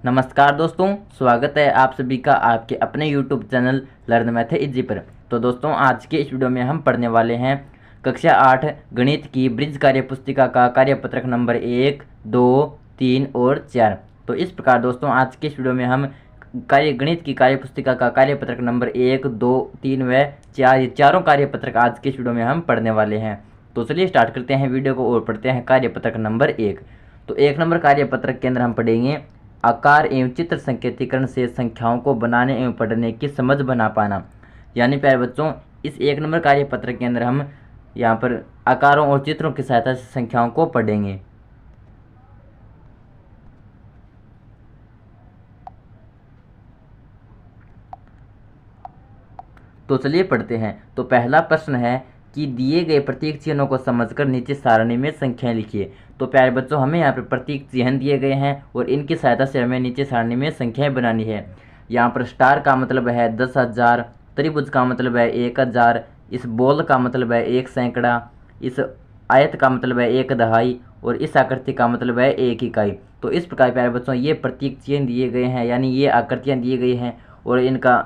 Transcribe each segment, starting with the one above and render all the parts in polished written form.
नमस्कार दोस्तों, स्वागत है आप सभी का आपके अपने YouTube channel learn math easy पर। तो दोस्तों, आज के इस वीडियो में हम पढ़ने वाले हैं कक्षा 8 गणित की ब्रिज कार्य पुस्तिका का कार्यपत्रक नंबर 1, 2, 3 और 4। तो इस प्रकार दोस्तों, आज के इस वीडियो में हम गणित की कार्य पुस्तिका का कार्यपत्रक नंबर 1, 2, 3 व 4 ये चारों कार्यपत्रक आज के इस वीडियो में हम पढ़ने वाले हैं। तो चलिए स्टार्ट करते हैं वीडियो को और पढ़ते हैं कार्यपत्रक नंबर 1। तो 1 नंबर कार्यपत्रक के अंदर हम पढ़ेंगे आकार एवं चित्र संकेतीकरण से संख्याओं को बनाने एवं पढ़ने की समझ बना पाना। यानी प्यारे बच्चों, इस 1 नंबर कार्यपत्र के अंदर हम यहाँ पर आकारों और चित्रों की सहायता से संख्याओं को पढ़ेंगे। तो चलिए पढ़ते हैं। तो पहला प्रश्न है कि दिए गए प्रतीक चिन्हों को समझकर नीचे सारणी में संख्याएं लिखिए। तो प्यारे बच्चों, हमें यहाँ पर प्रतीक चिन्ह दिए गए हैं और इनकी सहायता से हमें नीचे सारणी में संख्याएं बनानी है। यहाँ पर स्टार का मतलब है 10,000, त्रिभुज का मतलब है 1,000, इस बॉल का मतलब है 1 सैकड़ा, इस आयत का मतलब है 1 दहाई और इस आकृति का मतलब है 1 इकाई। तो इस प्रकार प्यारे बच्चों ये प्रतीक चिन्ह दिए गए हैं, यानी ये आकृतियाँ दी गई हैं और इनका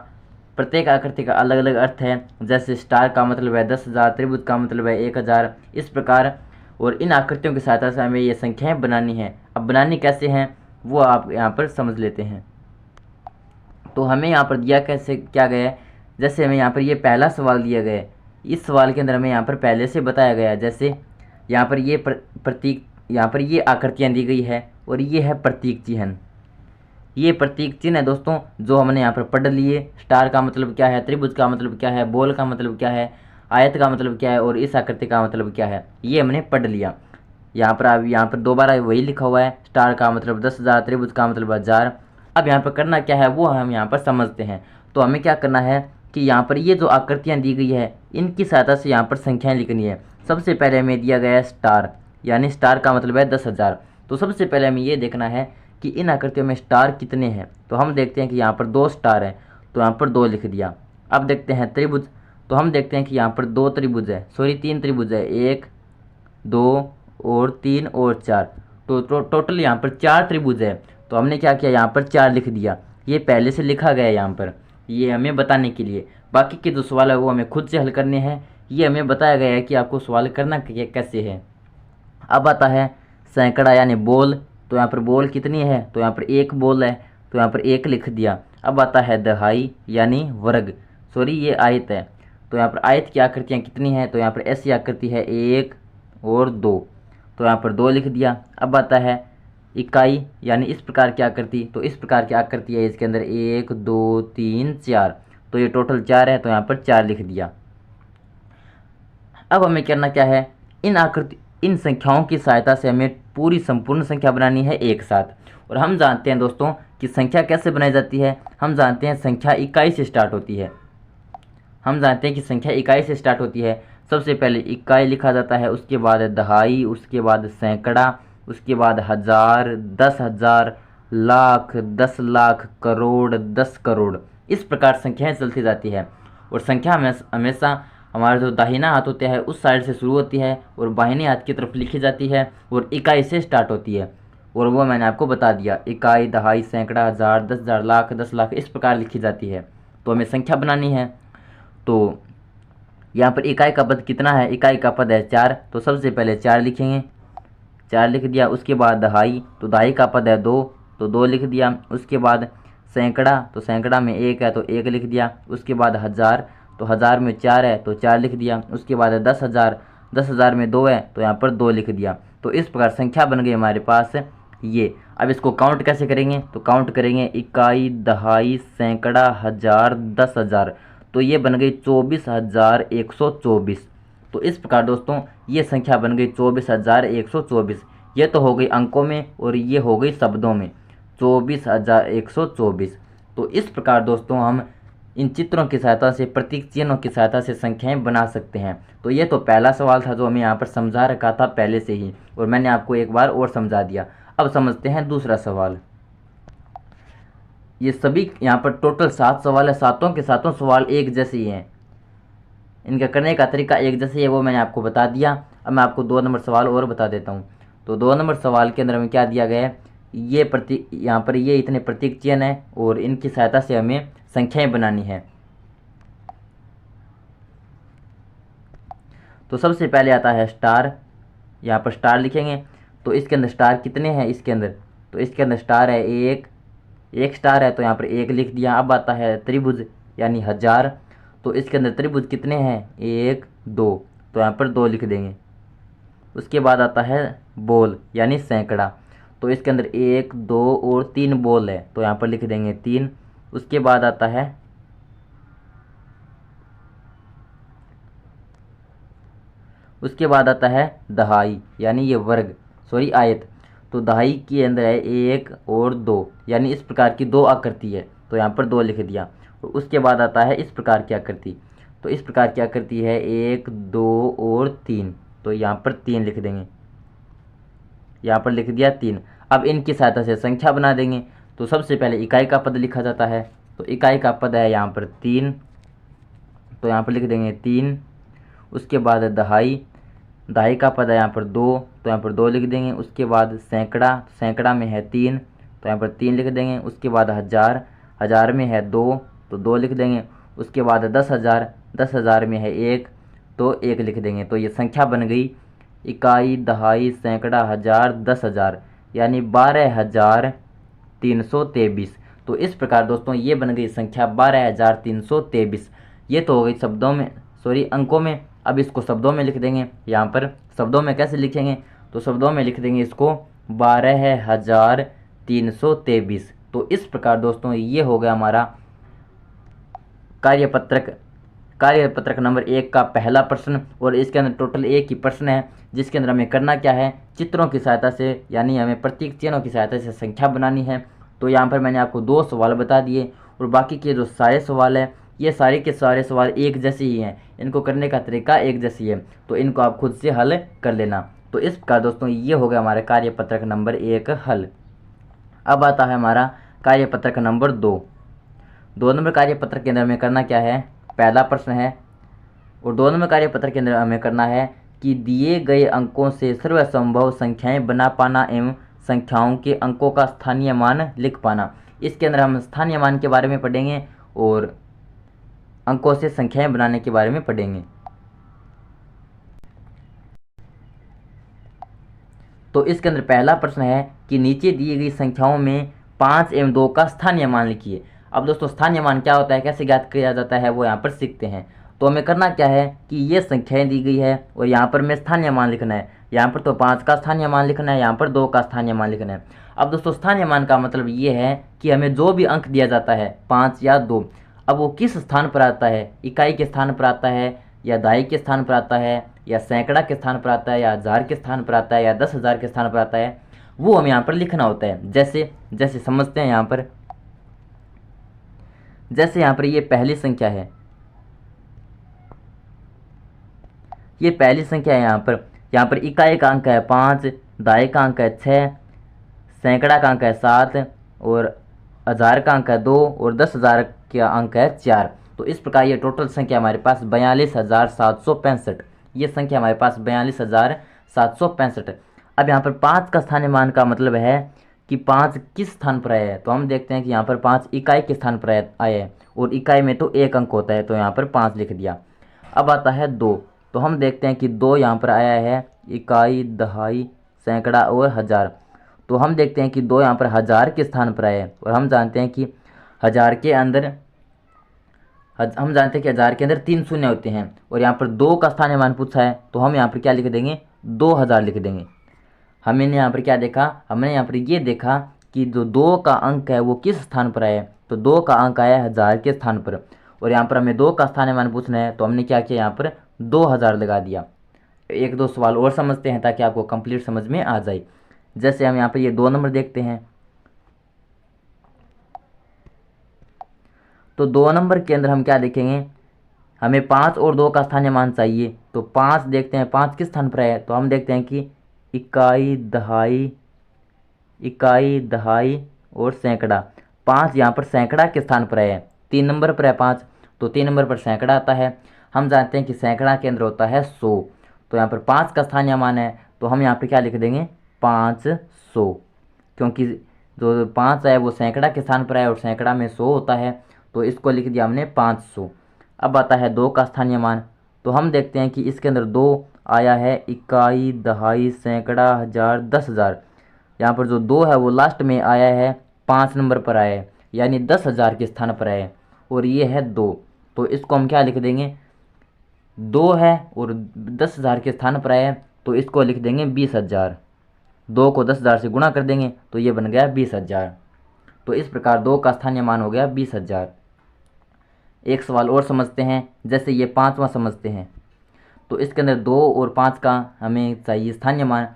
प्रत्येक आकृति का अलग अलग अर्थ है। जैसे स्टार का मतलब है 10,000, त्रिभुज का मतलब है 1,000, इस प्रकार। और इन आकृतियों की सहायता से हमें ये संख्याएं बनानी है। अब बनानी कैसे हैं वो आप यहाँ पर समझ लेते हैं। तो हमें यहाँ पर दिया कैसे क्या गया है, जैसे हमें यहाँ पर ये पहला सवाल दिया गया है। इस सवाल के अंदर हमें यहाँ पर पहले से बताया गया है। जैसे यहाँ पर ये प्रतीक, यहाँ पर ये आकृतियाँ दी गई है और ये है प्रतीक चिन्ह। ये प्रतीक चिन्ह है दोस्तों जो हमने यहाँ पर पढ़ लिए। स्टार का मतलब क्या है, त्रिभुज का मतलब क्या है, बॉल का मतलब क्या है, आयत का मतलब क्या है और इस आकृति का मतलब क्या है, ये हमने पढ़ लिया। यहाँ पर अब यहाँ पर दोबारा वही लिखा हुआ है, स्टार का मतलब 10,000, त्रिभुज का मतलब 1,000। अब यहाँ पर करना क्या है वो हम यहाँ पर समझते हैं। तो हमें क्या करना है कि यहाँ पर ये जो आकृतियाँ दी गई है इनकी सहायता से यहाँ पर संख्याएँ लिखनी है। सबसे पहले हमें दिया गया है स्टार, यानी स्टार का मतलब है 10,000। तो सबसे पहले हमें ये देखना है कि इन आकृतियों में स्टार कितने हैं। तो हम देखते हैं कि यहाँ पर 2 स्टार हैं, तो यहाँ पर 2 लिख दिया। अब देखते हैं त्रिभुज, तो हम देखते हैं कि यहाँ पर 2 त्रिभुज है, सॉरी 3 त्रिभुज है, 1, 2 और 3 और 4। तो टोटल यहाँ पर 4 त्रिभुज है। तो हमने क्या किया, यहाँ पर 4 लिख दिया। ये पहले से लिखा गया है यहाँ पर, ये हमें बताने के लिए। बाकी के जो सवाल है वो हमें खुद से हल करने हैं। ये हमें बताया गया है कि आपको सवाल करना कैसे है। अब आता है सैकड़ा यानी बॉल। तो यहाँ पर बॉल कितनी है, तो यहाँ पर 1 बॉल है, तो यहाँ पर 1 लिख दिया। अब आता है दहाई यानी वर्ग, सॉरी ये आयत है। तो यहाँ पर आयत की आकृतियाँ कितनी हैं, तो यहाँ पर ऐसी आकृति है 1 और 2, तो यहाँ पर 2 लिख दिया। अब आता है इकाई यानी इस प्रकार की आकृति। तो इस प्रकार की आकृति है इसके अंदर 1, 2, 3, 4, तो ये टोटल 4 है, तो यहाँ पर 4 लिख दिया। अब हमें करना क्या है, इन संख्याओं की सहायता से हमें पूरी संपूर्ण संख्या बनानी है एक साथ। और हम जानते हैं दोस्तों कि संख्या कैसे बनाई जाती है। हम जानते हैं संख्या इकाई से स्टार्ट होती है। हम जानते हैं कि संख्या इकाई से स्टार्ट होती है। सबसे पहले इकाई लिखा जाता है, उसके बाद दहाई, उसके बाद सैकड़ा, उसके बाद 1,000, 10,000, लाख, 10 लाख, करोड़, 10 करोड़, इस प्रकार संख्याएं चलती जाती है। और संख्या हमेशा हमारा जो दाहिना हाथ होता है उस साइड से शुरू होती है और बाहिनी हाथ की तरफ लिखी जाती है और इकाई से स्टार्ट होती है। और वो मैंने आपको बता दिया, इकाई, दहाई, सैकड़ा, 1,000, 10,000, लाख, 10 लाख, इस प्रकार लिखी जाती है। तो हमें संख्या बनानी है। तो यहाँ पर इकाई का पद कितना है, इकाई का पद है 4, तो सबसे पहले 4 लिखेंगे, 4 लिख दिया। उसके बाद दहाई, तो दहाई का पद है 2, तो 2 लिख दिया। उसके बाद सैकड़ा, तो सैकड़ा में 1 है, तो 1 लिख दिया। उसके बाद 1,000, तो 1,000 में 4 है, तो 4 लिख दिया। उसके बाद 10,000, 10,000 में 2 है, तो यहाँ पर 2 लिख दिया। तो इस प्रकार संख्या बन गई हमारे पास ये। अब इसको काउंट कैसे करेंगे, तो काउंट करेंगे इकाई, दहाई, सैकड़ा, 1,000, 10,000, तो ये बन गई 24,124। तो इस प्रकार दोस्तों ये संख्या बन गई 24,124। ये तो हो गई अंकों में और ये हो गई शब्दों में 24,124। तो इस प्रकार दोस्तों हम इन चित्रों की सहायता से, प्रतीक चिन्हों की सहायता से संख्याएं बना सकते हैं। तो ये तो पहला सवाल था जो हमें यहाँ पर समझा रखा था पहले से ही, और मैंने आपको एक बार और समझा दिया। अब समझते हैं दूसरा सवाल। ये सभी यहाँ पर टोटल 7 सवाल है, सातों के सातों सवाल एक जैसे ही हैं, इनका करने का तरीका एक जैसे है, वो मैंने आपको बता दिया। अब मैं आपको 2 नंबर सवाल और बता देता हूँ। तो 2 नंबर सवाल के अंदर हमें क्या दिया गया है यहाँ पर ये इतने प्रतीक चिन्ह हैं और इनकी सहायता से हमें संख्याएं बनानी है। तो सबसे पहले आता है स्टार। यहाँ पर स्टार लिखेंगे तो इसके अंदर स्टार कितने हैं इसके अंदर, तो इसके अंदर स्टार है एक स्टार है, तो यहाँ पर एक लिख दिया। अब आता है त्रिभुज यानी 1000, तो इसके अंदर त्रिभुज कितने हैं, 1 2, तो यहाँ पर 2 लिख देंगे। उसके बाद आता है बॉल यानी सैकड़ा, तो इसके अंदर 1 2 और 3 बॉल है, तो यहाँ पर लिख देंगे 3। उसके बाद आता है दहाई यानी ये वर्ग, सॉरी आयत, तो दहाई के अंदर है 1 और 2, यानी इस प्रकार की 2 आकृति है, तो यहाँ पर 2 लिख दिया। और उसके बाद आता है इस प्रकार की आकृति, तो इस प्रकार की आकृति है 1 2 और 3, तो यहाँ पर 3 लिख देंगे। यहाँ पर लिख दिया 3। अब इनकी सहायता से संख्या बना देंगे। तो सबसे पहले इकाई का पद लिखा जाता है, तो इकाई का पद है यहाँ पर 3, तो यहाँ पर लिख देंगे 3। उसके बाद दहाई का पद है यहाँ पर 2, तो यहाँ पर 2 लिख देंगे। उसके बाद सैकड़ा में है 3, तो यहाँ पर 3 लिख देंगे। उसके बाद हज़ार में है 2, तो 2 लिख देंगे। उसके बाद 10,000 में है 1, तो 1 लिख देंगे। तो ये संख्या बन गई इकाई, दहाई, सैकड़ा, 1000, 10,000 यानी 12,323। तो इस प्रकार दोस्तों ये बन गई संख्या 12,323। ये तो हो गई अंकों में। अब इसको शब्दों में लिख देंगे। यहाँ पर शब्दों में कैसे लिखेंगे, तो शब्दों में लिख देंगे इसको 12,323। तो इस प्रकार दोस्तों ये हो गया हमारा कार्यपत्रक नंबर 1 का पहला प्रश्न। और इसके अंदर टोटल एक ही प्रश्न है, जिसके अंदर हमें करना क्या है, चित्रों की सहायता से यानी हमें प्रतीक चिन्हों की सहायता से संख्या बनानी है। तो यहाँ पर मैंने आपको 2 सवाल बता दिए और बाकी के जो सारे सवाल हैं ये सारे के सारे सवाल एक जैसे ही हैं, इनको करने का तरीका एक जैसी है, तो इनको आप खुद से हल कर लेना। तो इस प्रकार दोस्तों ये हो गया हमारा कार्यपत्रक नंबर 1 हल। अब आता है हमारा कार्यपत्रक नंबर 2। 2 नंबर कार्यपत्रक के अंदर हमें करना क्या है, पहला प्रश्न है और 2 नंबर कार्यपत्रक के अंदर हमें करना है कि दिए गए अंकों से सर्वसंभव संख्याएं बना पाना एवं संख्याओं के अंकों का स्थानीय मान लिख पाना। इसके अंदर हम स्थानीय मान के बारे में पढ़ेंगे और अंकों से संख्याएं बनाने के बारे में पढ़ेंगे। तो इसके अंदर पहला प्रश्न है कि नीचे दी गई संख्याओं में 5 एवं 2 का स्थानीय मान लिखिए। अब दोस्तों स्थानीय मान क्या होता है, कैसे ज्ञात किया जाता है, वो यहाँ पर सीखते हैं। तो हमें करना क्या है कि ये संख्याएं दी गई है और यहाँ पर हमें स्थानीय मान लिखना है। यहाँ पर तो 5 का स्थानीय मान लिखना है, यहाँ पर 2 का स्थानीय मान लिखना है। अब दोस्तों स्थानीय मान का मतलब ये है कि हमें जो भी अंक दिया जाता है 5 या 2, अब वो किस स्थान पर आता है, इकाई के स्थान पर आता है या दहाई के स्थान पर आता है या सैकड़ा के स्थान पर आता है या 1000 के स्थान पर आता है या 10,000 के स्थान पर आता है, वो हमें यहाँ पर लिखना होता है। जैसे समझते हैं यहाँ पर, जैसे यहाँ पर ये पहली संख्या है, ये पहली संख्या है। यहाँ पर इकाई का अंक है 5, दहाई का अंक है 6, सैकड़ा का अंक है 7 और 1000 का अंक है 2 और 10,000 का अंक है 4। तो इस प्रकार ये टोटल संख्या हमारे पास 42,765। ये संख्या हमारे पास 42,765। अब यहाँ पर 5 का स्थानीय मान का मतलब है कि 5 किस स्थान पर आया है, तो हम देखते हैं कि यहाँ पर 5 इकाई के स्थान पर आया है और इकाई में तो 1 अंक होता है, तो यहाँ पर 5 लिख दिया। अब आता है 2, तो हम देखते हैं कि 2 यहाँ पर आया है इकाई, दहाई, सैकड़ा और 1000, तो हम देखते हैं कि 2 यहाँ पर 1000 के स्थान पर आया है और हम जानते हैं कि 1000 के अंदर 3 शून्य होते हैं और यहाँ पर 2 का स्थानीय मान पूछा है, तो हम यहाँ पर क्या लिख देंगे, 2000 लिख देंगे। हमने यहाँ पर क्या देखा, हमने यहाँ पर ये देखा कि जो 2 का अंक है वो किस स्थान पर आया है, तो 2 का अंक आया है 1000 के स्थान पर और यहाँ पर हमें 2 का स्थानीय मान पूछना है, तो हमने क्या किया, यहाँ पर 2000 लगा दिया। 1-2 सवाल और समझते हैं ताकि आपको कंप्लीट समझ में आ जाए। जैसे हम यहाँ पर ये 2 नंबर देखते हैं, तो 2 नंबर के अंदर हम क्या देखेंगे, हमें 5 और 2 का स्थानीय मान चाहिए, तो 5 देखते हैं 5 किस स्थान पर है, तो हम देखते हैं कि इकाई, दहाई और सैकड़ा। 5 यहाँ पर सैकड़ा के स्थान पर है, 3 नंबर पर है 5, तो 3 नंबर पर सैकड़ा आता है। हम जानते हैं कि सैकड़ा के अंदर होता है 100, तो यहाँ पर 5 का स्थानीय मान है, तो हम यहाँ पर क्या लिख देंगे, 500। क्योंकि जो 5 है वो सैकड़ा के स्थान पर है और सैकड़ा में 100 होता है, तो इसको लिख दिया हमने 500। अब आता है 2 का स्थानीय मान। तो हम देखते हैं कि इसके अंदर 2 आया है, इकाई, दहाई, सैकड़ा, हज़ार, 10,000। यहाँ पर जो 2 है वो लास्ट में आया है, 5 नंबर पर आया है, यानी 10,000 के स्थान पर आया है, और ये है 2। तो इसको हम क्या लिख देंगे, 2 है और 10,000 के स्थान पर आया है, तो इसको लिख देंगे 20,000। 2 को 10,000 से गुणा कर देंगे तो ये बन गया 20,000। तो इस प्रकार 2 का स्थानीय मान हो गया 20,000। एक सवाल और समझते हैं, जैसे ये 5वां समझते हैं। तो इसके अंदर 2 और 5 का हमें चाहिए स्थानीय मान।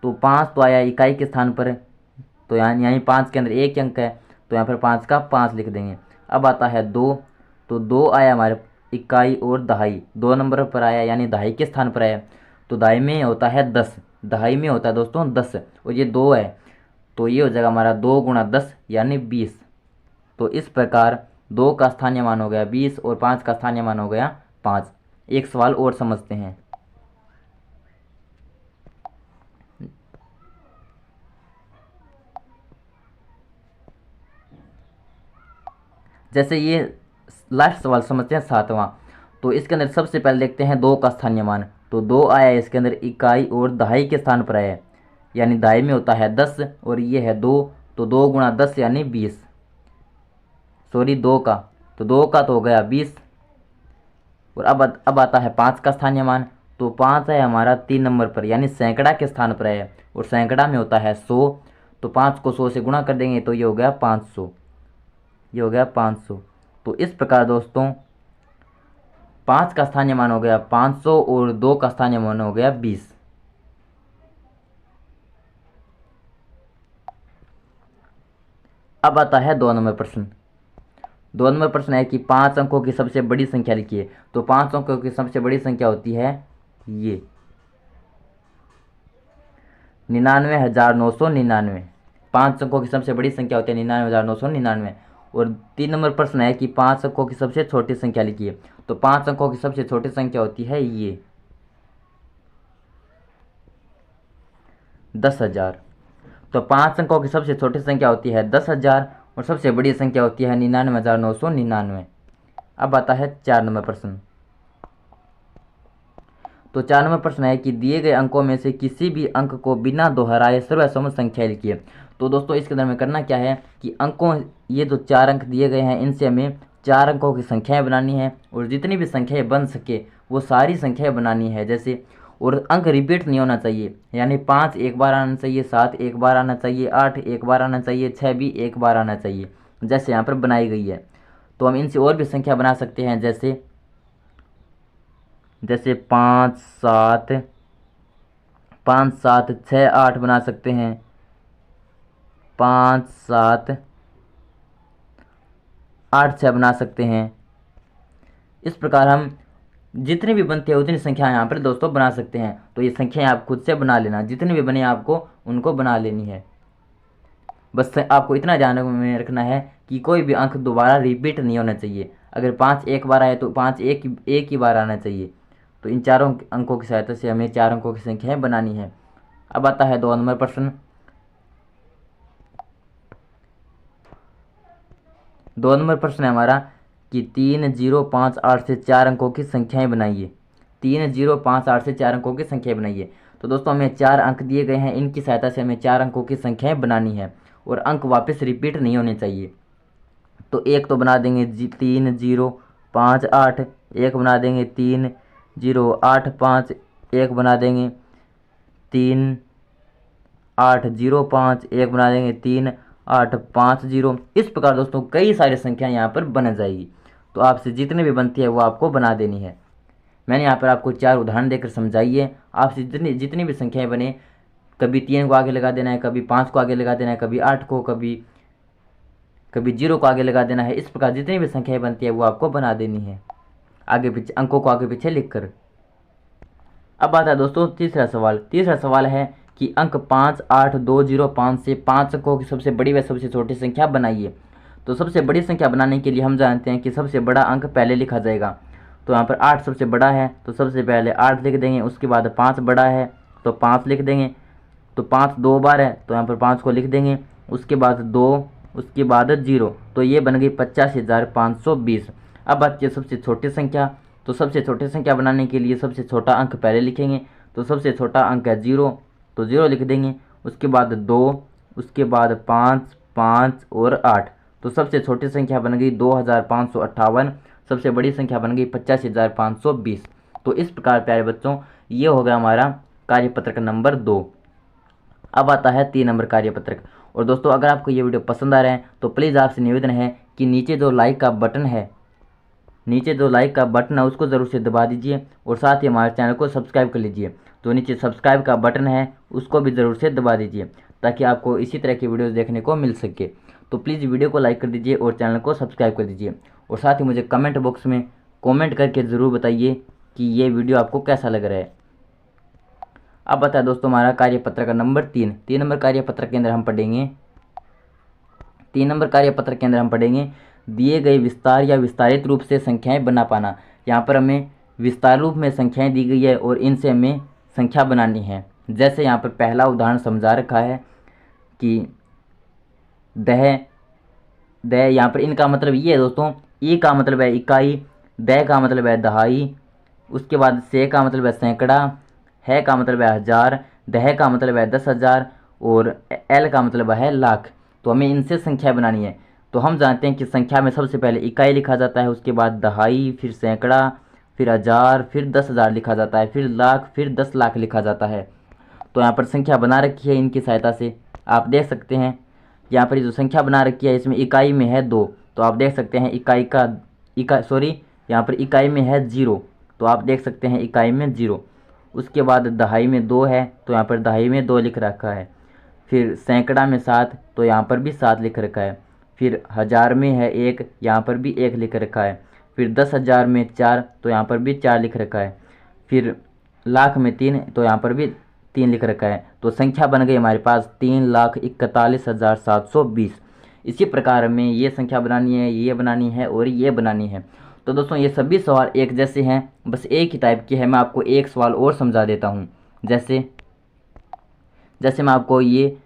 तो 5 तो आया इकाई के स्थान पर, तो यानी 5 के अंदर एक अंक है, तो यहाँ पर 5 का 5 लिख देंगे। अब आता है 2, तो 2 आया हमारे इकाई और दहाई, 2 नंबर पर आया, यानी दहाई के स्थान पर आया। तो दहाई में होता है 10, दहाई में होता है दोस्तों 10, और ये 2 है, तो ये हो जाएगा हमारा 2 गुणा 10 यानी 20। तो इस प्रकार 2 का स्थानीय मान हो गया 20 और 5 का स्थानीय मान हो गया 5। एक सवाल और समझते हैं। जैसे ये लास्ट सवाल समझते हैं 7वां। तो इसके अंदर सबसे पहले देखते हैं 2 का स्थानीय मान। तो 2 आया है, इसके अंदर इकाई और दहाई के स्थान पर आया है, यानी दहाई में होता है 10 और ये है 2, तो 2 गुणा 10 यानी 20। सॉरी 2 का, तो 2 का तो हो गया 20। और अब आता है 5 का स्थानीय मान। तो 5 है हमारा 3 नंबर पर, यानी सैकड़ा के स्थान पर है, और सैकड़ा में होता है 100, तो 5 को 100 से गुणा कर देंगे तो ये हो गया 500, ये हो गया 500। तो इस प्रकार दोस्तों 5 का स्थानीय मान हो गया 500 और 2 का स्थानीय मान हो गया 20। अब आता है 2 नंबर प्रश्न। 2 नंबर प्रश्न है कि 5 अंकों की सबसे बड़ी संख्या लिखिए। तो 5 अंकों की सबसे बड़ी संख्या होती है ये 99,999। 5 अंकों की सबसे बड़ी संख्या होती है 99,999। और 3 नंबर प्रश्न है कि 5 अंकों की सबसे छोटी संख्या लिखिए। तो 5 अंकों की सबसे छोटी संख्या होती है ये 10,000। तो 5 अंकों की सबसे छोटी संख्या होती है 10,000 और सबसे बड़ी संख्या होती है 99,999। अब आता है 4 नंबर प्रश्न। तो 4 नंबर प्रश्न है कि दिए गए अंकों में से किसी भी अंक को बिना दोहराए सर्वसम्मत संख्या लिखिए। तो दोस्तों इसके अंदर में करना क्या है कि अंकों, ये जो 4 अंक दिए गए हैं इनसे हमें 4 अंकों की संख्याएं बनानी है, और जितनी भी संख्याएं बन सके वो सारी संख्याएं बनानी है। जैसे, और अंक रिपीट नहीं होना चाहिए, यानी 5 एक बार आना चाहिए, 7 एक बार आना चाहिए, 8 एक बार आना चाहिए, 6 भी एक बार आना चाहिए, जैसे यहाँ पर बनाई गई है। तो हम इनसे और भी संख्या बना सकते हैं, जैसे 5 7 5 7 6 8 बना सकते हैं, 5 7 8 6 बना सकते हैं। इस प्रकार हम जितनी भी बनती है उतनी संख्या यहाँ पर दोस्तों बना सकते हैं। तो ये संख्याएं आप खुद से बना लेना, जितनी भी बने आपको उनको बना लेनी है। बस आपको इतना ध्यान में रखना है कि कोई भी अंक दोबारा रिपीट नहीं होना चाहिए। अगर 5 एक बार आए तो 5 एक ही बार आना चाहिए। तो इन चारों अंकों की सहायता से हमें 4 अंकों की संख्याएं बनानी है। अब आता है 2 नंबर प्रश्न। 2 नंबर प्रश्न है हमारा कि 3 0 5 8 से 4 अंकों की संख्याएं बनाइए। 3 0 5 8 से 4 अंकों की संख्याएं बनाइए। तो दोस्तों हमें 4 अंक दिए गए हैं, इनकी सहायता से हमें 4 अंकों की संख्याएं बनानी है, और अंक वापस रिपीट नहीं होने चाहिए। तो एक तो बना देंगे 3 0 5 8, एक बना देंगे 3 0 8 5, एक बना देंगे 3 8 0 5, एक बना देंगे 3 8 5 0। इस प्रकार दोस्तों कई सारी संख्या यहाँ पर बन जाएगी। तो आपसे जितने भी बनती है वो आपको बना देनी है। मैंने यहाँ पर आपको 4 उदाहरण देकर समझाइए। आपसे जितनी भी संख्याएं बने, कभी 3 को आगे लगा देना है, कभी 5 को आगे लगा देना है, कभी 8 को, कभी 0 को आगे लगा देना है। इस प्रकार जितनी भी संख्याएं बनती है वो आपको बना देनी है, आगे पीछे अंकों को आगे पीछे लिखकर। अब आता है दोस्तों तीसरा सवाल। तीसरा सवाल है कि अंक 5 8 2 0 5 से 5 अंकों की सबसे बड़ी व सबसे छोटी संख्या बनाइए। तो सबसे बड़ी संख्या बनाने के लिए हम जानते हैं कि सबसे बड़ा अंक पहले लिखा जाएगा। तो यहाँ पर 8 सबसे बड़ा है, तो सबसे पहले 8 लिख देंगे। उसके बाद 5 बड़ा है तो 5 लिख देंगे। तो 5 2 बार है, तो यहाँ पर 5 को लिख देंगे, उसके बाद 2, उसके बाद 0, तो ये बन गई 85,520। अब बात की सबसे छोटी संख्या, तो सबसे छोटी संख्या बनाने के लिए सबसे छोटा अंक पहले लिखेंगे, तो सबसे छोटा अंक है 0, तो 0 लिख देंगे, उसके बाद 2, उसके बाद 5, 5 और 8, तो सबसे छोटी संख्या बन गई 2558, सबसे बड़ी संख्या बन गई 85,520। तो इस प्रकार प्यारे बच्चों ये हो गया हमारा कार्यपत्रक नंबर 2। अब आता है 3 नंबर कार्यपत्रक। और दोस्तों अगर आपको ये वीडियो पसंद आ रहा है तो प्लीज़ आपसे निवेदन है कि नीचे जो लाइक का बटन है, उसको ज़रूर से दबा दीजिए और साथ ही हमारे चैनल को सब्सक्राइब कर लीजिए। तो नीचे सब्सक्राइब का बटन है उसको भी ज़रूर से दबा दीजिए ताकि आपको इसी तरह की वीडियोस देखने को मिल सके। तो प्लीज़ वीडियो को लाइक कर दीजिए और चैनल को सब्सक्राइब कर दीजिए और साथ ही मुझे कमेंट बॉक्स में कमेंट करके ज़रूर बताइए कि ये वीडियो आपको कैसा लग रहा है। अब बता दोस्तों हमारा कार्यपत्रक नंबर 3। 3 नंबर कार्यपत्रक के अंदर हम पढ़ेंगे 3 नंबर कार्यपत्रक के अंदर हम पढ़ेंगे दिए गए विस्तार या विस्तारित रूप से संख्याएं बना पाना। यहाँ पर हमें विस्तार रूप में संख्याएं दी गई है और इनसे हमें संख्या बनानी है। जैसे यहाँ पर पहला उदाहरण समझा रखा है कि दह, यहाँ पर इनका मतलब ये है दोस्तों, ई का मतलब है इकाई, दह का मतलब है दहाई, उसके बाद से का मतलब है सैकड़ा, है का मतलब है हज़ार, दह का मतलब है 10,000 और एल का मतलब है लाख। तो हमें इनसे संख्या बनानी है। तो हम जानते हैं कि संख्या में सबसे पहले इकाई लिखा जाता है, उसके बाद दहाई, फिर सैकड़ा, फिर हज़ार, फिर 10,000 लिखा जाता है, फिर लाख, फिर 10 लाख लिखा जाता है। तो यहाँ पर संख्या बना रखी है इनकी सहायता से, आप देख सकते हैं। यहाँ पर जो संख्या बना रखी है इसमें इकाई में है 2, तो आप देख सकते हैं यहाँ पर इकाई में है 0, तो आप देख सकते हैं इकाई में 0। उसके बाद दहाई में 2 है, तो यहाँ पर दहाई में 2 लिख रखा है। फिर सैकड़ा में 7, तो यहाँ पर भी 7 लिख रखा है। फिर हज़ार में है 1, यहाँ पर भी 1 लिख रखा है। फिर 10,000 में 4, तो यहाँ पर भी 4 लिख रखा है। फिर लाख में 3, तो यहाँ पर भी 3 लिख रखा है। तो संख्या बन गई हमारे पास 3,41,720। इसी प्रकार हमें ये संख्या बनानी है, ये बनानी है और ये बनानी है। तो दोस्तों ये सभी सवाल एक जैसे हैं, बस एक ही टाइप की है। मैं आपको एक सवाल और समझा देता हूँ। जैसे मैं आपको ये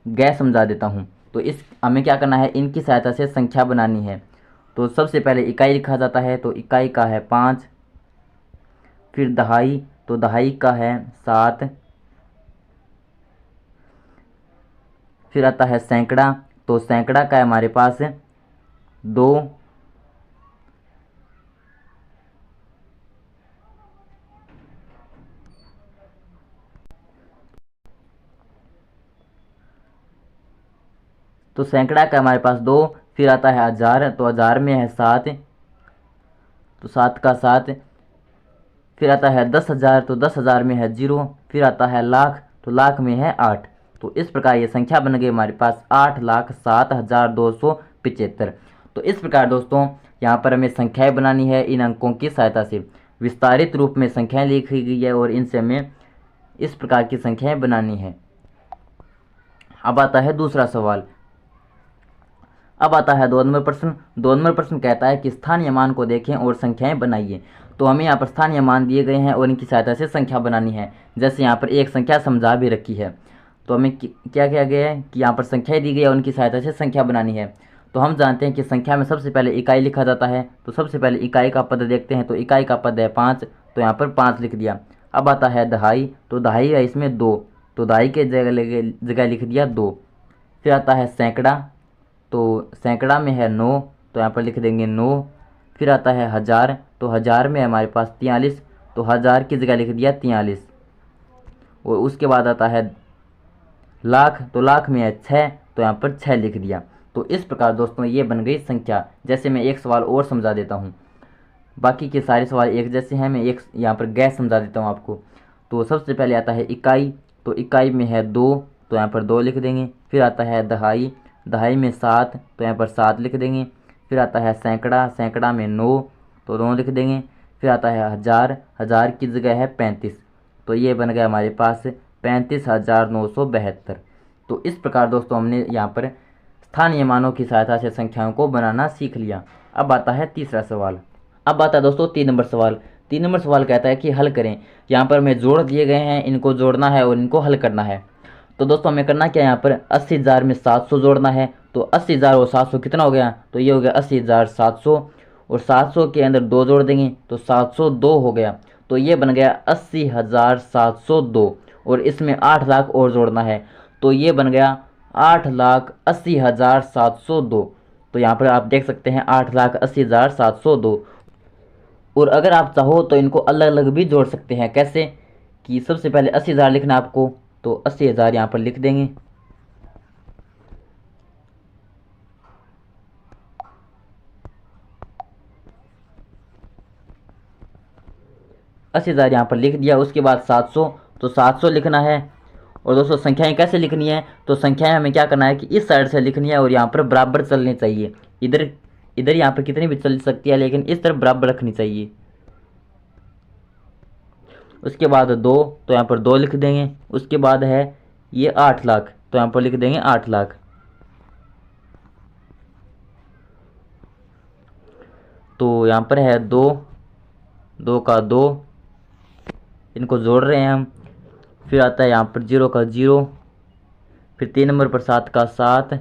गैस समझा देता हूँ। तो इस हमें क्या करना है, इनकी सहायता से संख्या बनानी है। तो सबसे पहले इकाई लिखा जाता है, तो इकाई का है 5, फिर दहाई, तो दहाई का है 7, फिर आता है सैकड़ा, तो सैकड़ा का है हमारे पास 2, तो सैकड़ा का हमारे पास 2। फिर आता है हज़ार, तो हज़ार में है 7, तो 7 का 7। फिर आता है 10,000, तो 10,000 में है 0। फिर आता है लाख, तो लाख में है 8। तो इस प्रकार ये संख्या बन गई हमारे पास 8,07,275। तो इस प्रकार दोस्तों यहाँ पर हमें संख्याएं बनानी है इन अंकों की सहायता से। विस्तारित रूप में संख्याएं लिखी गई है और इनसे हमें इस प्रकार की संख्याएं बनानी है। अब आता है दूसरा सवाल। अब आता है 2 नंबर प्रश्न। 2 नंबर प्रश्न कहता है कि स्थानीय मान को देखें और संख्याएं बनाइए। तो हमें यहाँ पर स्थानीय मान दिए गए हैं और इनकी सहायता से संख्या बनानी है। जैसे यहाँ पर एक संख्या समझा भी रखी है, तो हमें क्या किया गया है कि यहाँ पर संख्याएं दी गई है और उनकी सहायता से संख्या बनानी है। तो हम जानते हैं कि संख्या में सबसे पहले इकाई लिखा जाता है। तो सबसे पहले इकाई का पद देखते हैं, तो इकाई का पद है 5, तो यहाँ पर 5 लिख दिया। अब आता है दहाई, तो दहाई है इसमें 2, तो दहाई के जगह लिख दिया 2। फिर आता है सैकड़ा, तो सैकड़ा में है 9, तो यहाँ पर लिख देंगे 9। फिर आता है हज़ार, तो हज़ार में हमारे पास 43, तो हज़ार की जगह लिख दिया 43। और उसके बाद आता है लाख, तो लाख में है 6, तो यहाँ पर 6 लिख दिया। तो इस प्रकार दोस्तों ये बन गई संख्या। जैसे मैं एक सवाल और समझा देता हूँ, बाकी के सारे सवाल एक जैसे हैं, मैं एक यहाँ पर गैस समझा देता हूँ आपको। तो सबसे पहले आता है इकाई, तो इकाई में है 2, तो यहाँ पर 2 लिख देंगे। फिर आता है दहाई, दहाई में 7, तो यहाँ पर 7 लिख देंगे। फिर आता है सैकड़ा, सैकड़ा में 9, तो 9 लिख देंगे। फिर आता है हज़ार, हज़ार की जगह है 35, तो ये बन गया हमारे पास 35,972। तो इस प्रकार दोस्तों हमने यहाँ पर स्थानीय मानों की सहायता से संख्याओं को बनाना सीख लिया। अब आता है तीसरा सवाल। अब आता है दोस्तों 3 नंबर सवाल। 3 नंबर सवाल कहता है कि हल करें। यहाँ पर हमें जोड़ दिए गए हैं, इनको जोड़ना है और इनको हल करना है। तो दोस्तों हमें करना क्या है, यहाँ पर 80,000 में 700 जोड़ना है। तो 80,000 और 700 कितना हो गया, तो ये हो गया 80,700, और 700 के अंदर 2 जोड़ देंगे तो 702 हो गया। तो ये बन गया 80,702, और इसमें 8 लाख और जोड़ना है तो ये बन गया 8,80,702। तो यहाँ पर आप देख सकते हैं 8,80,702। और अगर आप चाहो तो इनको अलग अलग भी जोड़ सकते हैं। कैसे, कि सबसे पहले 80,000 लिखना है आपको, तो 80,000 यहाँ पर लिख देंगे। अस्सी हज़ार यहाँ पर लिख दिया। उसके बाद 700, तो 700 लिखना है। और दोस्तों संख्याएं कैसे लिखनी है, तो संख्याएं हमें क्या करना है कि इस साइड से लिखनी है और यहाँ पर बराबर चलनी चाहिए। इधर इधर यहाँ पर कितनी भी चल सकती है, लेकिन इस तरफ बराबर रखनी चाहिए। उसके बाद 2, तो यहाँ पर 2 लिख देंगे। उसके बाद है ये 8 लाख, तो यहाँ पर लिख देंगे 8 लाख। तो यहाँ पर है 2, 2 का 2, इनको जोड़ रहे हैं हम। फिर आता है यहाँ पर 0 का 0, फिर 3 नंबर पर 7 का 7,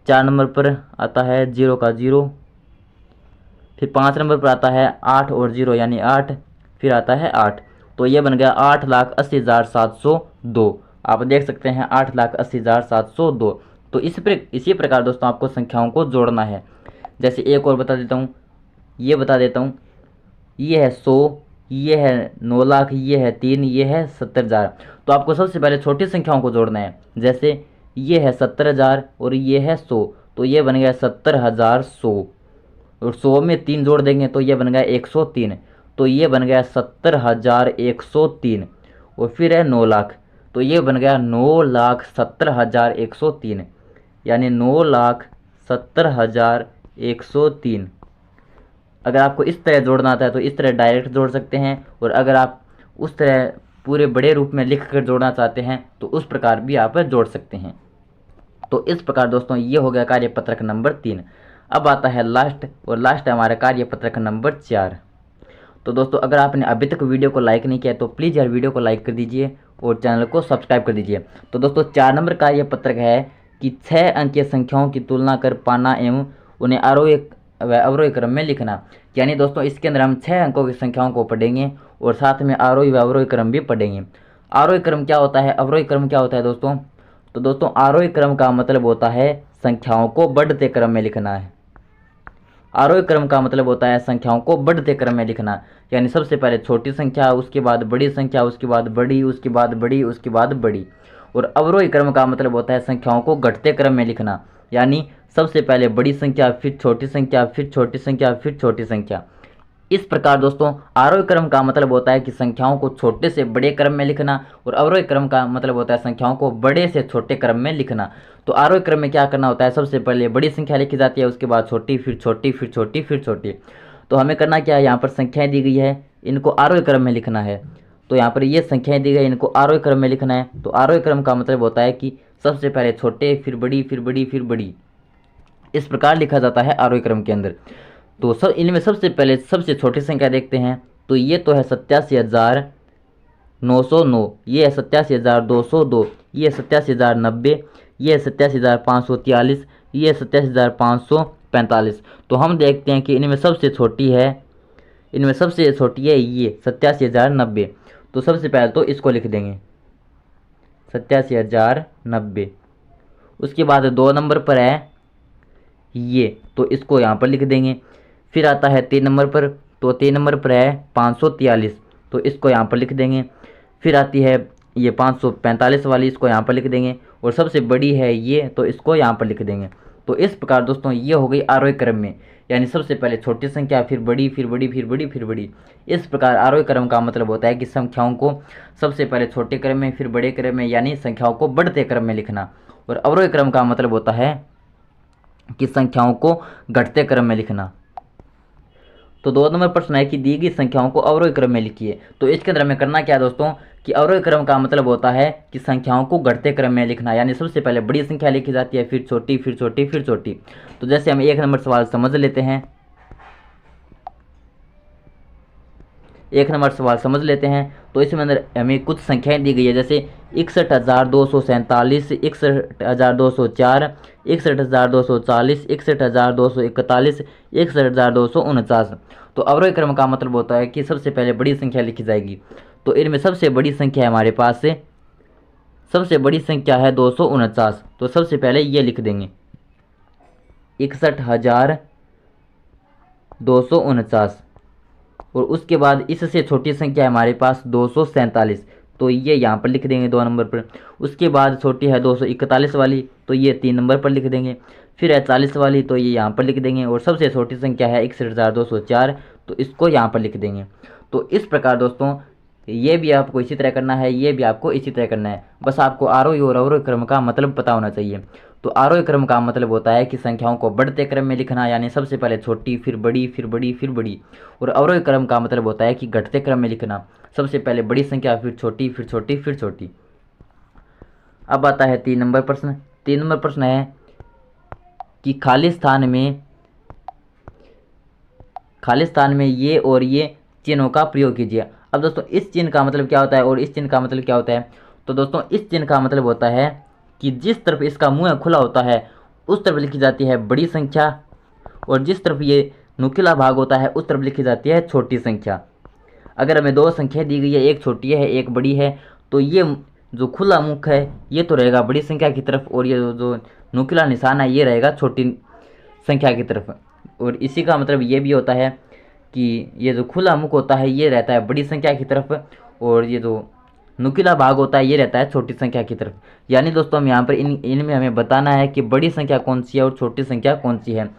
4 नंबर पर आता है 0 का 0, फिर 5 नंबर पर आता है 8 और 0 यानी 8, फिर आता है 8। तो ये बन गया 8,80,702। आप देख सकते हैं 8,80,702। तो इसी प्रकार दोस्तों आपको संख्याओं को जोड़ना है। जैसे एक और बता देता हूँ, ये बता देता हूँ, ये है 100, ये है 9 लाख, ये है 3, ये है 70,000। तो आपको सबसे पहले छोटी संख्याओं को जोड़ना है। जैसे ये है 70,000 और ये है 100, तो ये बन गया 70,100, और 100 में 3 जोड़ देंगे तो ये बन गया 103, तो ये बन गया 70,103। और फिर है 9 लाख, तो ये बन गया 9,70,103, यानी 9,70,103। अगर आपको इस तरह जोड़ना आता है तो इस तरह डायरेक्ट जोड़ सकते हैं, और अगर आप उस तरह पूरे बड़े रूप में लिख कर जोड़ना चाहते हैं तो उस प्रकार भी आप जोड़ सकते हैं। तो इस प्रकार दोस्तों ये हो गया कार्यपत्रक नंबर 3। अब आता है लास्ट, और लास्ट है हमारा कार्यपत्रक नंबर 4। तो दोस्तों अगर आपने अभी तक वीडियो को लाइक नहीं किया तो प्लीज़ यार वीडियो को लाइक कर दीजिए और चैनल को सब्सक्राइब कर दीजिए। तो दोस्तों 4 नंबर कार्यपत्रक है कि 6 अंकीय संख्याओं की तुलना कर पाना एवं उन्हें आरोही व अवरोही क्रम में लिखना। यानी दोस्तों इसके अंदर हम 6 अंकों की संख्याओं को पढ़ेंगे और साथ में आरोही व अवरोही क्रम भी पढ़ेंगे। आरोही क्रम क्या होता है, अवरोही क्रम क्या होता है दोस्तों? तो दोस्तों आरोही क्रम का मतलब होता है संख्याओं को बढ़ते क्रम में लिखना है। आरोही क्रम का मतलब होता है संख्याओं को बढ़ते क्रम में लिखना, यानी सबसे पहले छोटी संख्या, उसके बाद बड़ी संख्या, उसके बाद बड़ी, उसके बाद बड़ी, उसके बाद बड़ी। और अवरोही क्रम का मतलब होता है संख्याओं को घटते क्रम में लिखना, यानी सबसे पहले बड़ी संख्या, फिर छोटी संख्या, फिर छोटी संख्या, फिर छोटी संख्या। इस प्रकार दोस्तों आरोही क्रम का मतलब होता है कि संख्याओं को छोटे से बड़े क्रम में लिखना, और अवरोही क्रम का मतलब होता है संख्याओं को बड़े से छोटे क्रम में लिखना। तो आरोही क्रम में क्या करना होता है, सबसे पहले बड़ी संख्या लिखी जाती है, उसके बाद छोटी, फिर छोटी, फिर छोटी, फिर छोटी। तो हमें करना क्या है, यहाँ पर संख्याएं दी गई है, इनको आरोही क्रम में लिखना है। तो यहाँ पर ये संख्याएं दी गई, इनको आरोही क्रम में लिखना है। तो आरोही क्रम का मतलब होता है कि सबसे पहले छोटे, फिर बड़ी, फिर बड़ी, फिर बड़ी, इस प्रकार लिखा जाता है आरोही क्रम के अंदर। तो सब इनमें सबसे पहले सबसे छोटी संख्या देखते हैं। तो ये तो है 87,909, ये है 87,202, ये 87,090, ये है 87,543, ये है 87,545। तो हम देखते हैं कि इनमें सबसे छोटी है ये 87,090। तो सबसे पहले तो इसको लिख देंगे 87,090। उसके बाद 2 नंबर पर है ये, तो इसको यहाँ पर लिख देंगे। फिर आता है 3 नंबर पर, तो 3 नंबर पर है 543, तो इसको यहाँ पर लिख देंगे। फिर आती है ये 545 वाली, इसको यहाँ पर लिख देंगे। और सबसे बड़ी है ये, तो इसको यहाँ पर लिख देंगे। तो इस प्रकार दोस्तों ये हो गई आरोही क्रम में, यानी सबसे पहले छोटी संख्या, फिर बड़ी, फिर बड़ी, फिर बड़ी, फिर बड़ी। इस प्रकार आरोही क्रम का मतलब होता है कि संख्याओं को सबसे पहले छोटे क्रम में, फिर बड़े क्रम में, यानी संख्याओं को बढ़ते क्रम में लिखना। और अवरोही क्रम का मतलब होता है कि संख्याओं को घटते क्रम में लिखना। तो 2 नंबर प्रश्न है कि दी गई संख्याओं को अवरोही क्रम में लिखिए। तो इसके अंदर हमें करना क्या है दोस्तों, कि अवरोही क्रम का मतलब होता है कि संख्याओं को घटते क्रम में लिखना, यानी सबसे पहले बड़ी संख्या लिखी जाती है, फिर छोटी, फिर छोटी, फिर छोटी। तो जैसे हम 1 नंबर सवाल समझ लेते हैं। 1 नंबर सवाल समझ लेते हैं। तो इसमें अंदर हमें कुछ संख्याएं दी गई है, जैसे 61,247, 61,204, 61,240, 61,241, 61,249। तो अवरोही क्रम का मतलब होता है कि सबसे पहले बड़ी संख्या लिखी जाएगी। तो इनमें सबसे बड़ी संख्या है हमारे पास से, सबसे बड़ी संख्या है 249। तो सबसे पहले ये लिख देंगे 61,249, और उसके बाद इससे छोटी संख्या है हमारे पास 247। तो ये यहाँ पर लिख देंगे 2 नंबर पर। उसके बाद छोटी है 241 वाली, तो ये 3 नंबर पर लिख देंगे। फिर है 40 वाली, तो ये यहाँ पर लिख देंगे। और सबसे छोटी संख्या है 61,204, तो इसको यहाँ पर लिख देंगे। तो इस प्रकार दोस्तों ये भी आपको इसी तरह करना है, ये भी आपको इसी तरह करना है। बस आपको आरोही और अवरोही क्रम का मतलब पता होना चाहिए। तो आरोही क्रम का मतलब होता है कि संख्याओं को बढ़ते क्रम में लिखना, यानी सबसे पहले छोटी, फिर बड़ी, फिर बड़ी, फिर बड़ी। और अवरोही क्रम का मतलब होता है कि घटते क्रम में लिखना, सबसे पहले बड़ी संख्या, फिर छोटी, फिर छोटी, फिर छोटी। अब आता है 3 नंबर प्रश्न। 3 नंबर प्रश्न है कि खाली स्थान में ये और ये चिन्हों का प्रयोग कीजिए। अब दोस्तों इस चिन्ह का मतलब क्या होता है और इस चिन्ह का मतलब क्या होता है? तो दोस्तों इस चिन्ह का मतलब होता है कि जिस तरफ इसका मुंह खुला होता है उस तरफ लिखी जाती है बड़ी संख्या, और जिस तरफ ये नुकीला भाग होता है उस तरफ लिखी जाती है छोटी संख्या। अगर हमें 2 संख्याएं दी गई है, एक छोटी है एक बड़ी है, तो ये जो खुला मुख है ये तो रहेगा बड़ी संख्या की तरफ, और ये जो नुकीला निशान है ये रहेगा छोटी संख्या की तरफ। और इसी का मतलब ये भी होता है कि ये जो खुला मुख होता है ये रहता है बड़ी संख्या की तरफ, और ये जो नुकीला भाग होता है ये रहता है छोटी संख्या की तरफ। यानी दोस्तों हम यहाँ पर इनमें हमें बताना है कि बड़ी संख्या कौन सी है और छोटी संख्या कौन सी है।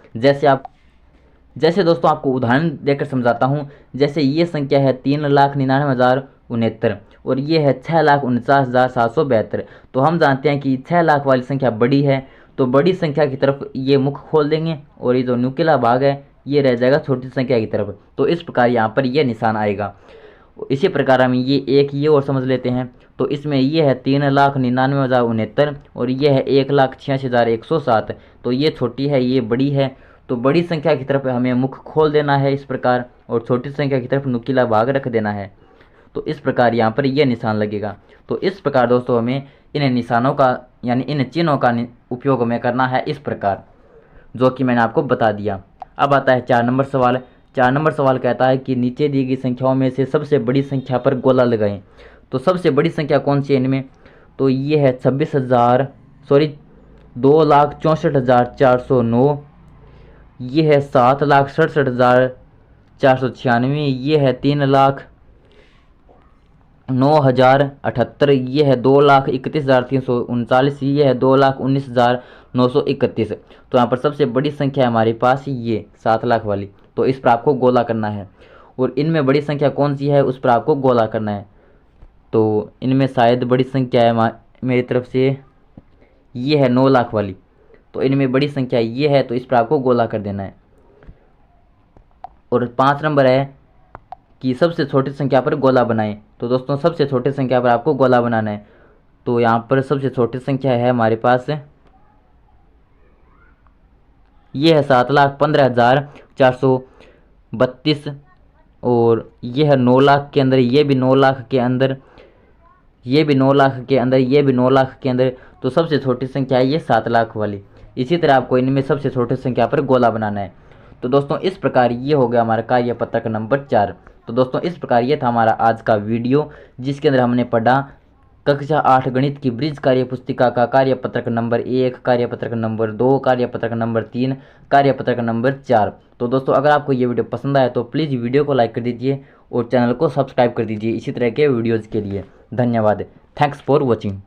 जैसे दोस्तों आपको उदाहरण देकर समझाता हूँ। जैसे ये संख्या है 3,99,069 और ये है 6,49,772। तो हम जानते हैं कि 6 लाख वाली संख्या बड़ी है, तो बड़ी संख्या की तरफ ये मुख खोल देंगे, और ये जो नुकीला भाग है ये रह जाएगा छोटी संख्या की तरफ। तो इस प्रकार यहाँ पर ये निशान आएगा। इसी प्रकार हम ये और समझ लेते हैं। तो इसमें ये है 3,99,069 और ये है 1,86,107। तो ये छोटी है ये बड़ी है, तो बड़ी संख्या की तरफ हमें मुख खोल देना है इस प्रकार, और छोटी संख्या की तरफ नुकीला भाग रख देना है। तो इस प्रकार यहाँ पर यह निशान लगेगा। तो इस प्रकार दोस्तों हमें इन निशानों का यानी इन चिन्हों का उपयोग हमें करना है इस प्रकार, जो कि मैंने आपको बता दिया। अब आता है 4 नंबर सवाल। 4 नंबर सवाल कहता है कि नीचे दी गई संख्याओं में से सबसे बड़ी संख्या पर गोला लगाएं। तो सबसे बड़ी संख्या कौन सी है इनमें? तो ये है 2,64,409, ये है 7,67,496, ये है 3,09,078, ये है 2,31,339, ये है 2,19,931। तो यहाँ पर सबसे बड़ी संख्या है हमारे पास ये 7 लाख वाली। तो इस पर आपको गोला करना है, और इनमें बड़ी संख्या कौन सी है उस पर आपको गोला करना है। तो इनमें शायद बड़ी संख्या है मेरी तरफ से ये है 9 लाख वाली। तो इनमें बड़ी संख्या ये है, तो इस पर आपको गोला कर देना है। और 5 नंबर है कि सबसे छोटी संख्या पर गोला बनाएं। तो दोस्तों सबसे छोटी संख्या पर आपको गोला बनाना है। तो यहाँ पर सबसे छोटी संख्या है हमारे पास ये है 7,15,432, और ये है 9 लाख के अंदर, ये भी 9 लाख के अंदर, ये भी 9 लाख के अंदर, ये भी 9 लाख के अंदर। तो सबसे छोटी संख्या है ये 7 लाख वाली। इसी तरह आपको इनमें सबसे छोटी संख्या पर गोला बनाना है। तो दोस्तों इस प्रकार ये हो गया हमारा कार्यपत्रक नंबर 4। तो दोस्तों इस प्रकार ये था हमारा आज का वीडियो, जिसके अंदर हमने पढ़ा कक्षा 8 गणित की ब्रिज कार्य पुस्तिका का कार्यपत्रक नंबर 1, कार्यपत्रक नंबर 2, कार्यपत्रक नंबर 3, कार्यपत्रक नंबर 4। तो दोस्तों अगर आपको ये वीडियो पसंद आया तो प्लीज़ वीडियो को लाइक कर दीजिए और चैनल को सब्सक्राइब कर दीजिए इसी तरह के वीडियोज़ के लिए। धन्यवाद। Thanks for watching.